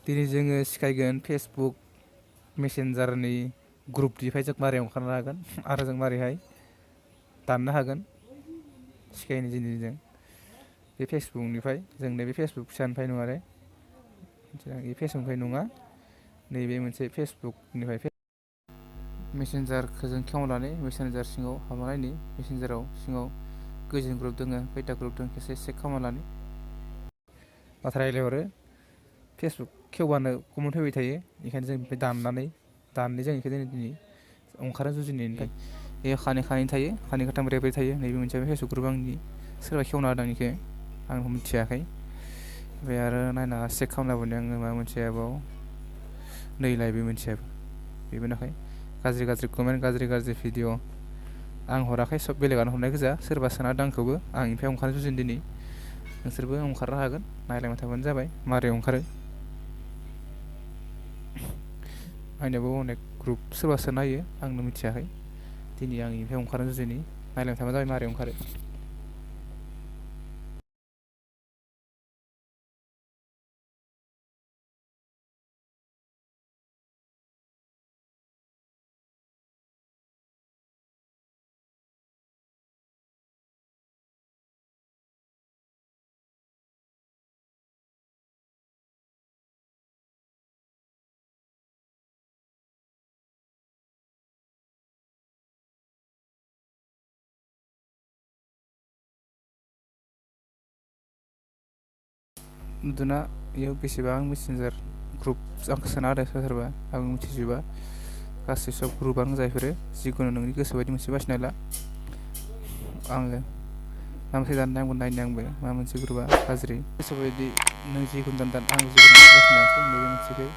दिनै जोङो सिखायगोन फेसबुक मेसेन्जारनि ग्रुपनिफ्राय जों मारै ओंखारनो हागोन आरो जों मारैहाय दाननो हागोन सिखायनि दिनै जों बे फेसबुकनिफ्राय जों नैबे फेसबुक फिसानिफ्राय नङा आरो बे फेसबुकनिफ्राय नङा नैबे मोनसे फेसबुकनिफ्राय मेसेन्जारखौ जों खेवनानै मेसेन्जार सिङाव हाबनायनि मेसेन्जाराव सिङाव गोजोन ग्रुप दोङो खैथा ग्रुप दं खेबसे चेक खालामनानै बाथ्रा रायलायहरो फेसबुक खेवबानो कमेन्ट फैबाय थायो बेखायनो जों बेनिफ्राय दाननानै जों बेखौ दिनै ओंखारनो जुजिनायनिफ्राय बे खानै थायो खानै खाथाम रेबाय थायो नैबे मोनसे फेसबुक ग्रुप आंनि सोरबा खेवना होदों बेखौ आं मिथियाखै ओमफ्राय आरो नायना चेक खालामना आङो माबा मोनसेयाबाव नैलाय बे मोनसेयाबो बेबो नाखाय गाज्रि कमेन्ट गाज्रि भिडिअ आं हराखै सब बेलेगानो हरनाय गोजा सोरबा सोना दांखौबो आं बेनिफ्राय ओंखारनो जुजिनो दिनै नोंसोरबो ओंखारनो हागोन नायलांबाय थाबानो जाबाय मारै ओंखारो आंनियावबो अनेक ग्रुप सोरबासो नायो आंनो मिथियाखै दिनै आं बेनिफ्राय ओंखारनो जुजिनि नायलांबाय थाबानो जाबाय मारै ओंखारो उन्दुना बेयाव बेसेबां मेसेन्जार ग्रुप आंखौ सोना होदों सोरबा आं मिथिजोबा गासै सब ग्रुपआनो जायफोरो जिखुनु नोंनि गोसो बायदि मोनसे बासिना ला आङो माबा मोनसे दाननाय आंबो नायनो आंबो माबा मोनसे ग्रुपआ गाज्रि गोसो बायदि नों जिखुनु दान आं जिखुनु बासिना लानोसै बे मोनसेखौ